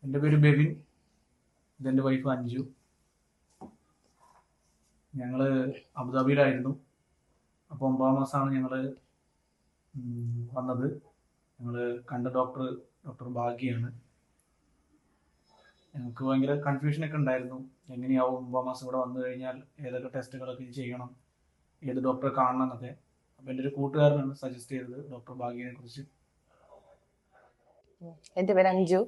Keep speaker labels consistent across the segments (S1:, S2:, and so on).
S1: എൻ്റെ പേര് ബെബിൻ, ഇതെൻ്റെ വൈഫ് അഞ്ജു. ഞങ്ങൾ അബുദാബിയിലായിരുന്നു. അപ്പോൾ 9 മാസമാണ് ഞങ്ങൾ വന്നത്. ഞങ്ങൾ കണ്ട ഡോക്ടർ ഭാഗ്യയാണ്. ഞങ്ങൾക്ക് ഭയങ്കര കൺഫ്യൂഷനൊക്കെ ഉണ്ടായിരുന്നു. എങ്ങനെയാവും 9 മാസം ഇവിടെ വന്നു കഴിഞ്ഞാൽ ഏതൊക്കെ ടെസ്റ്റുകളൊക്കെ ചെയ്യണം, ഏത് ഡോക്ടറെ കാണണം എന്നൊക്കെ. അപ്പോൾ എൻ്റെ ഒരു കൂട്ടുകാരനാണ് സജസ്റ്റ് ചെയ്തത് ഡോക്ടർ ഭാഗ്യനെ കുറിച്ച്.
S2: എൻ്റെ പേര് അഞ്ജു.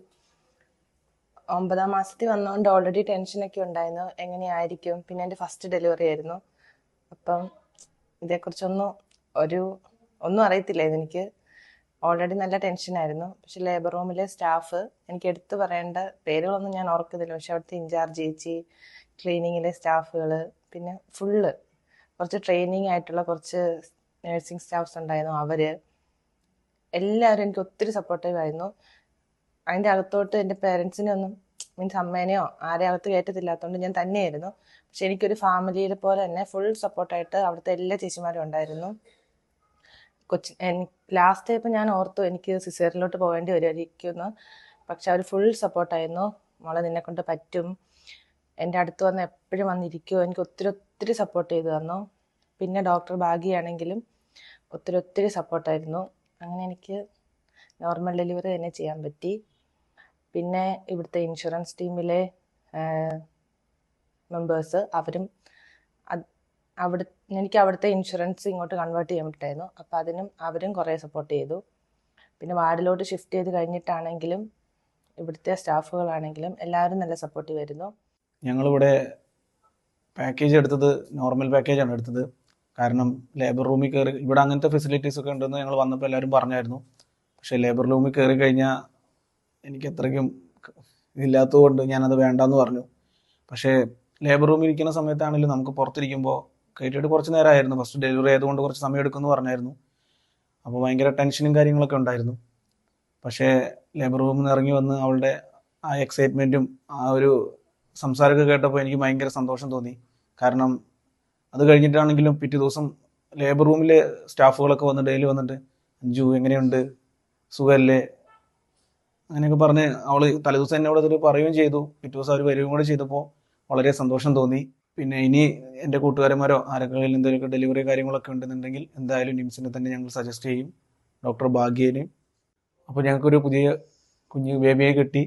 S2: 9 മാസത്തിൽ വന്നതുകൊണ്ട് ഓൾറെഡി ടെൻഷനൊക്കെ ഉണ്ടായിരുന്നു, എങ്ങനെയായിരിക്കും. പിന്നെ എൻ്റെ ഫസ്റ്റ് ഡെലിവറി ആയിരുന്നു. അപ്പം ഇതേക്കുറിച്ചൊന്നും ഒന്നും അറിയത്തില്ലായിരുന്നു എനിക്ക്. ഓൾറെഡി നല്ല ടെൻഷനായിരുന്നു. പക്ഷെ ലേബർ റൂമിലെ സ്റ്റാഫ്, എനിക്ക് എടുത്തു പറയേണ്ട പേരുകളൊന്നും ഞാൻ ഓർക്കുന്നില്ല, പക്ഷെ അവിടുത്തെ ഇൻചാർജ് ചേച്ചി, ക്ലീനിങ്ങിലെ സ്റ്റാഫുകൾ, പിന്നെ കുറച്ച് ട്രെയിനിങ് ആയിട്ടുള്ള കുറച്ച് നേഴ്സിംഗ് സ്റ്റാഫ്സ് ഉണ്ടായിരുന്നു. എല്ലാവരും എനിക്ക് ഒത്തിരി സപ്പോർട്ടീവ് ആയിരുന്നു. അതിൻ്റെ അകത്തോട്ട് എൻ്റെ പേരൻസിനെ ഒന്നും, മീൻസ് അമ്മേനെയോ ആരെ അകത്ത് കയറ്റത്തില്ലാത്തതുകൊണ്ട് ഞാൻ തന്നെയായിരുന്നു. പക്ഷെ എനിക്കൊരു ഫാമിലിയിലെ പോലെ തന്നെ ഫുൾ സപ്പോർട്ടായിട്ട് അവിടുത്തെ എല്ലാ ചേച്ചിമാരും ഉണ്ടായിരുന്നു. ലാസ്റ്റ് ആയപ്പോൾ ഞാൻ ഓർത്തു എനിക്ക് സിസേറിയനിലോട്ട് പോകേണ്ടി വരുമായിരിക്കുമെന്ന്. പക്ഷെ അവർ ഫുൾ സപ്പോർട്ടായിരുന്നു. മോളെ നിന്നെ കൊണ്ട് പറ്റും, എൻ്റെ അടുത്ത് വന്ന് എപ്പോഴും വന്നിരിക്കുമോ, എനിക്ക് ഒത്തിരി സപ്പോർട്ട് ചെയ്തു തന്നു. പിന്നെ ഡോക്ടർ ഭാഗ്യയാണെങ്കിലും ഒത്തിരി സപ്പോർട്ടായിരുന്നു. അങ്ങനെ എനിക്ക് നോർമൽ ഡെലിവറി തന്നെ ചെയ്യാൻ പറ്റി. പിന്നെ ഇവിടുത്തെ ഇൻഷുറൻസ് ടീമിലെ മെമ്പേഴ്സ്, എനിക്ക് അവിടുത്തെ ഇൻഷുറൻസ് ഇങ്ങോട്ട് കൺവേർട്ട് ചെയ്യാൻ പറ്റായിരുന്നു. അപ്പോൾ അവരും കുറേ സപ്പോർട്ട് ചെയ്തു. പിന്നെ വാർഡിലോട്ട് ഷിഫ്റ്റ് ചെയ്ത് കഴിഞ്ഞിട്ടാണെങ്കിലും ഇവിടുത്തെ സ്റ്റാഫുകളാണെങ്കിലും എല്ലാവരും നല്ല സപ്പോർട്ടീവ് ആയിരുന്നു.
S1: ഞങ്ങളിവിടെ പാക്കേജ് എടുത്തത് നോർമൽ പാക്കേജാണ് എടുത്തത്. കാരണം ലേബർ റൂമിൽ കയറി ഇവിടെ അങ്ങനത്തെ ഫെസിലിറ്റീസ് ഒക്കെ ഉണ്ടെന്ന് ഞങ്ങൾ വന്നപ്പോൾ എല്ലാവരും പറഞ്ഞായിരുന്നു. പക്ഷേ ലേബർ റൂമിൽ കയറി കഴിഞ്ഞാൽ എനിക്ക് അത്രയ്ക്കും ഇതില്ലാത്തതുകൊണ്ട് ഞാനത് വേണ്ടെന്ന് പറഞ്ഞു. പക്ഷേ ലേബർ റൂമിൽ ഇരിക്കുന്ന സമയത്താണെങ്കിലും നമുക്ക് പുറത്തിരിക്കുമ്പോൾ കയറ്റിയിട്ട് കുറച്ച് നേരമായിരുന്നു. ഫസ്റ്റ് ഡെലിവറി ആയതുകൊണ്ട് കുറച്ച് സമയം എടുക്കുമെന്ന് പറഞ്ഞായിരുന്നു. അപ്പോൾ ഭയങ്കര ടെൻഷനും കാര്യങ്ങളൊക്കെ ഉണ്ടായിരുന്നു. പക്ഷേ ലേബർ റൂമിൽ നിന്ന് ഇറങ്ങി വന്ന് അവളുടെ ആ എക്സൈറ്റ്മെൻറ്റും ആ ഒരു സംസാരമൊക്കെ കേട്ടപ്പോൾ എനിക്ക് ഭയങ്കര സന്തോഷം തോന്നി. കാരണം അത് കഴിഞ്ഞിട്ടാണെങ്കിലും പിറ്റേ ദിവസം ലേബർ റൂമിലെ സ്റ്റാഫുകളൊക്കെ വന്ന് ഡെയിലി വന്നിട്ട് അഞ്ജു എങ്ങനെയുണ്ട്, സുഖമല്ലേ, അങ്ങനെയൊക്കെ പറഞ്ഞ് അവൾ തലേദിവസം എന്നോട് അതൊരു പറയുകയും ചെയ്തു. പിറ്റേ ദിവസം അവർ വരികയും കൂടെ ചെയ്തപ്പോൾ വളരെ സന്തോഷം തോന്നി. പിന്നെ ഇനി എൻ്റെ കൂട്ടുകാരന്മാരോ ആരെങ്കിലും എന്തെങ്കിലുമൊക്കെ ഡെലിവറി കാര്യങ്ങളൊക്കെ ഉണ്ടെന്നുണ്ടെങ്കിൽ എന്തായാലും നിംസിനെ തന്നെ ഞങ്ങൾ സജസ്റ്റ് ചെയ്യും, ഡോക്ടർ ഭാഗ്യേനെയും. അപ്പോൾ ഞങ്ങൾക്കൊരു പുതിയ കുഞ്ഞ് ബേബിയെ കിട്ടി.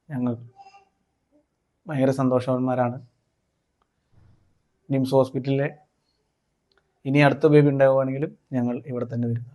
S1: ഞങ്ങൾ ഭയങ്കര സന്തോഷവാന്മാരാണ്. നിംസ് ഹോസ്പിറ്റലിലെ ഇനി അടുത്ത ബേബി ഉണ്ടാവുകയാണെങ്കിലും ഞങ്ങൾ ഇവിടെ തന്നെ വരുന്നു.